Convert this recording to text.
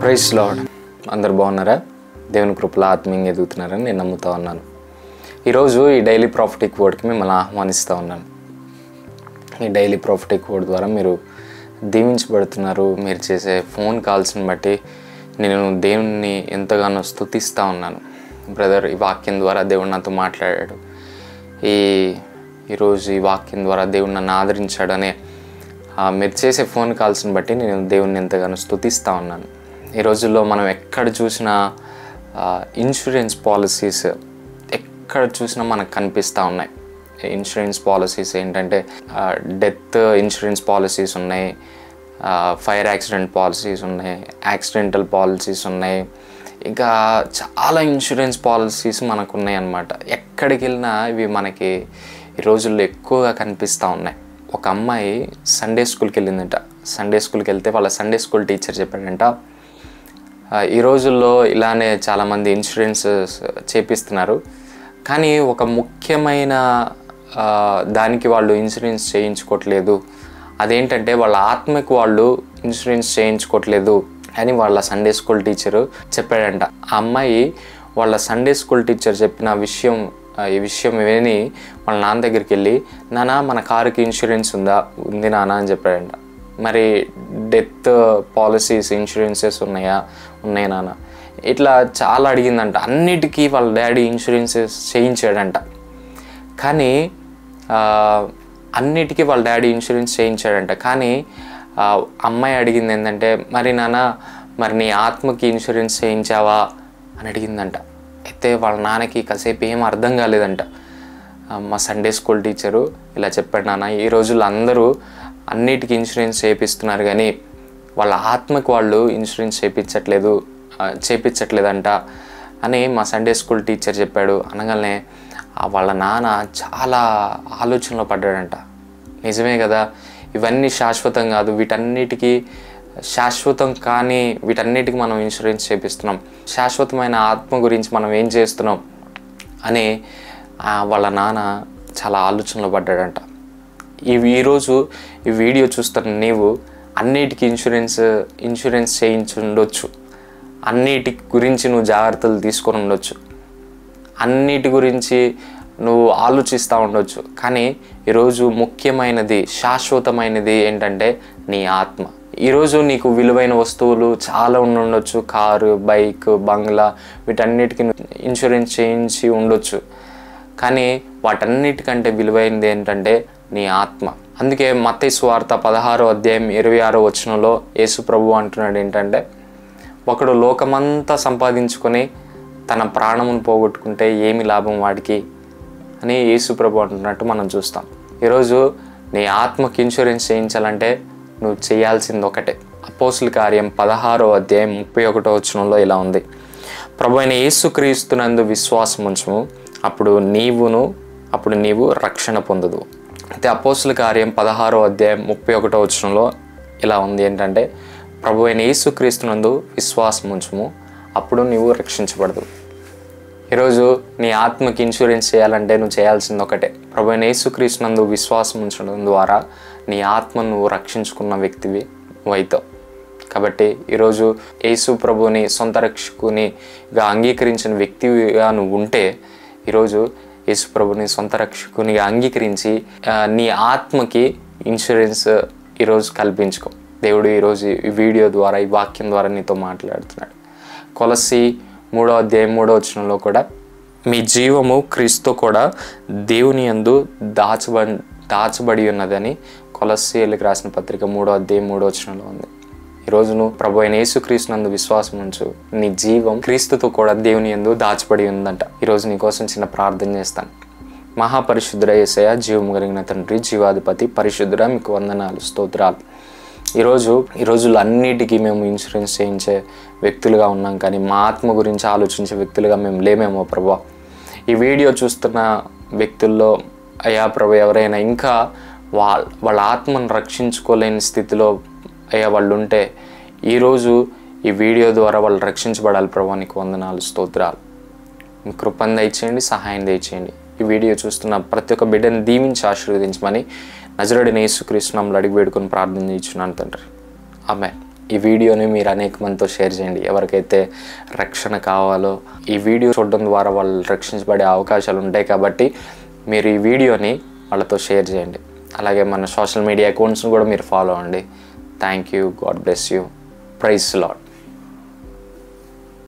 Praise lord. అందరు బాగున్నారా? దేవుని కృపలో ఆత్మీయంగా ఎదుగుతున్నారని నేను నమ్ముతా ఉన్నాను. ఈరోజు ఈ డైలీ ప్రాఫిటిక్ వర్డ్కి మిమ్మల్ని ఆహ్వానిస్తూ ఉన్నాను. ఈ డైలీ ప్రాఫిటిక్ వర్డ్ ద్వారా మీరు దీవించబడుతున్నారు. మీరు చేసే ఫోన్ కాల్స్ని బట్టి నేను దేవుణ్ణి ఎంతగానో స్తుతిస్తూ ఉన్నాను. బ్రదర్, ఈ వాక్యం ద్వారా దేవుడు నాతో మాట్లాడాడు, ఈరోజు ఈ వాక్యం ద్వారా దేవుడు నన్ను ఆదరించాడు అనే మీరు చేసే ఫోన్ కాల్స్ని బట్టి నేను దేవుణ్ణి ఎంతగానో స్తుతిస్తూ ఉన్నాను. ఈ రోజుల్లో మనం ఎక్కడ చూసినా ఇన్సూరెన్స్ పాలసీస్ ఎక్కడ చూసినా మనకు కనిపిస్తూ ఉన్నాయి. ఇన్సూరెన్స్ పాలసీస్ ఏంటంటే డెత్ ఇన్సూరెన్స్ పాలసీస్ ఉన్నాయి, ఫైర్ యాక్సిడెంట్ పాలసీస్ ఉన్నాయి, యాక్సిడెంటల్ పాలసీస్ ఉన్నాయి, ఇంకా చాలా ఇన్సూరెన్స్ పాలసీస్ మనకు ఉన్నాయి అన్నమాట. ఎక్కడికి వెళ్ళినా ఇవి మనకి ఈ రోజుల్లో ఎక్కువగా కనిపిస్తూ ఉన్నాయి. ఒక అమ్మాయి సండే స్కూల్కి వెళ్ళిందంట. సండే స్కూల్కి వెళ్తే వాళ్ళ సండే స్కూల్ టీచర్ చెప్పాడంట, ఈ రోజుల్లో ఇలానే చాలామంది ఇన్సూరెన్స్ చేపిస్తున్నారు, కానీ ఒక ముఖ్యమైన దానికి వాళ్ళు ఇన్సూరెన్స్ చేయించుకోవట్లేదు. అదేంటంటే వాళ్ళ ఆత్మకు వాళ్ళు ఇన్సూరెన్స్ చేయించుకోవట్లేదు అని వాళ్ళ సండే స్కూల్ టీచరు చెప్పాడంట. ఆ అమ్మాయి వాళ్ళ సండే స్కూల్ టీచర్ చెప్పిన ఈ విషయం విని వాళ్ళ నాన్న దగ్గరికి వెళ్ళి, నాన్న మన కారుకి ఇన్సూరెన్స్ ఉంది నాన్న అని చెప్పాడంట. మరి డెత్ పాలసీస్ ఇన్సూరెన్సెస్ ఉన్నాయి నాన్న, ఇట్లా చాలా అడిగిందంట. అన్నిటికీ వాళ్ళ డాడీ ఇన్సూరెన్సెస్ చేయించాడంట. కానీ అన్నిటికీ వాళ్ళ డాడీ ఇన్సూరెన్స్ చేయించాడంట. కానీ అమ్మాయి అడిగింది ఏంటంటే, మరి నాన్న మరి నీ ఆత్మకి ఇన్సూరెన్స్ చేయించావా అని అడిగిందంట. అయితే వాళ్ళ నాన్నకి కాసేపు ఏం అర్థం కాలేదంట. మా సండే స్కూల్ టీచరు ఇలా చెప్పాడు, నాన్న ఈ రోజుల్లో అందరూ అన్నిటికీ ఇన్సూరెన్స్ చేపిస్తున్నారు, కానీ వాళ్ళ ఆత్మకు వాళ్ళు ఇన్సూరెన్స్ చేయించట్లేదంట అని మా సండే స్కూల్ టీచర్ చెప్పాడు. అనగానే వాళ్ళ నాన్న చాలా ఆలోచనలో పడ్డాడంట. నిజమే కదా, ఇవన్నీ శాశ్వతం కాదు, వీటన్నిటికీ శాశ్వతం కానీ వీటన్నిటికీ మనం ఇన్సూరెన్స్ చేపిస్తున్నాం, శాశ్వతమైన ఆత్మ గురించి మనం ఏం చేస్తున్నాం అని వాళ్ళ నాన్న చాలా ఆలోచనలో పడ్డాడంట. ఈరోజు ఈ వీడియో చూస్తున్న నీవు అన్నిటికీ ఇన్సూరెన్స్ చేయించి ఉండొచ్చు, అన్నిటి గురించి నువ్వు జాగ్రత్తలు తీసుకొని ఉండొచ్చు, అన్నిటి గురించి నువ్వు ఆలోచిస్తూ ఉండొచ్చు, కానీ ఈరోజు ముఖ్యమైనది శాశ్వతమైనది ఏంటంటే నీ ఆత్మ. ఈరోజు నీకు విలువైన వస్తువులు చాలా ఉండొచ్చు, కారు, బైక్, బంగ్లా, వీటన్నిటికీ ఇన్సూరెన్స్ చేయించి ఉండొచ్చు, కానీ వాటన్నిటికంటే విలువైనది ఏంటంటే నీ ఆత్మ. అందుకే మత్తయి సువార్త 16వ అధ్యాయం 26వ వచనంలో యేసు ప్రభువు అంటున్నాడు ఏంటంటే, ఒకడు లోకమంతా సంపాదించుకొని తన ప్రాణమును పోగొట్టుకుంటే ఏమి లాభం వాడికి అని యేసు ప్రభు అంటున్నట్టు మనం చూస్తాం. ఈరోజు నీ ఆత్మకి ఇన్సూరెన్స్ చేయించాలంటే నువ్వు చేయాల్సింది ఒకటే. అపోస్తుల కార్యం 16వ అధ్యాయం 31వ వచనంలో ఇలా ఉంది, ప్రభు అయిన యేసుక్రీస్తునందు విశ్వాసం ఉంచుము, అప్పుడు నీవు రక్షణ పొందుదు. అయితే అపోస్తుల కార్యం 16వ అధ్యాయం 31వ వచనంలో ఇలా ఉంది ఏంటంటే, ప్రభు అయిన యేసుక్రీస్తునందు విశ్వాసం ఉంచుము, అప్పుడు నీవు రక్షించబడదు. ఈరోజు నీ ఆత్మకి ఇన్సూరెన్స్ చేయాలంటే నువ్వు చేయాల్సింది ఒకటే, ప్రభు అయిన యేసుక్రీస్తునందు విశ్వాసం ఉంచడం ద్వారా నీ ఆత్మను నువ్వు రక్షించుకున్న వ్యక్తివి నువ్వు అవుతావు. కాబట్టి ఈరోజు యేసు ప్రభుని సొంత రక్షకునిగా అంగీకరించిన వ్యక్తిగా నువ్వు ఉంటే, ఈరోజు యేసు ప్రభుని సొంత రక్షకునిగా అంగీకరించి నీ ఆత్మకి ఇన్సూరెన్స్ ఈరోజు కల్పించుకో. దేవుడు ఈరోజు ఈ వీడియో ద్వారా, ఈ వాక్యం ద్వారా నీతో మాట్లాడుతున్నాడు. కొలస్సీ 3వ అధ్యాయం 3వ వచనంలో కూడా, మీ జీవము క్రీస్తు కూడా దేవుని యందు దాచబడి ఉన్నదని కొలస్సీలకు రాసిన పత్రిక 3వ అధ్యాయం 3వ వచనంలో ఉంది. ఈరోజు నువ్వు ప్రభు అయిన యేసుక్రీస్తునందు విశ్వాసం ఉంచు, నీ జీవం క్రీస్తుతో కూడా దేవుని యందు దాచబడి ఉందంట. ఈరోజు నీ కోసం చిన్న ప్రార్థన చేస్తాను. మహాపరిశుద్ధుడ యేసయ్య, జీవము కలిగిన తండ్రి, జీవాధిపతి, పరిశుద్ధుడ, మీకు వందనాలు, స్తోత్రాలు. ఈ రోజుల్లో అన్నిటికీ మేము ఇన్సూరెన్స్ చేయించే వ్యక్తులుగా ఉన్నాం, కానీ మా ఆత్మ గురించి ఆలోచించే వ్యక్తులుగా మేము లేమేమో ప్రభా. ఈ వీడియో చూస్తున్న వ్యక్తుల్లో అయ్యా ప్రభు ఎవరైనా ఇంకా వాళ్ళ ఆత్మను రక్షించుకోలేని స్థితిలో అయ్యా వాళ్ళు ఉంటే, ఈరోజు ఈ వీడియో ద్వారా వాళ్ళు రక్షించబడాలి ప్రభా. నీకు వందనాలు, స్తోత్రాలు. మీ కృపను దయచేయండి, సహాయం దయచేయండి. ఈ వీడియో చూస్తున్న ప్రతి ఒక్క బిడ్డను దీవించి ఆశీర్వదించమని నజరేయుడైన యేసుక్రీస్తు నామములో అడిగి వేడుకొని ప్రార్థన చేయించున్నాను తండ్రి. ఆమేన్. ఈ వీడియోని మీరు అనేక మందితో షేర్ చేయండి. ఎవరికైతే రక్షణ కావాలో ఈ వీడియో చూడడం ద్వారా వాళ్ళు రక్షించబడే అవకాశాలు ఉంటాయి. కాబట్టి మీరు ఈ వీడియోని వాళ్ళతో షేర్ చేయండి. అలాగే మన సోషల్ మీడియా అకౌంట్స్ని కూడా మీరు ఫాలో అవ్వండి. Thank you. God bless you. Praise lord.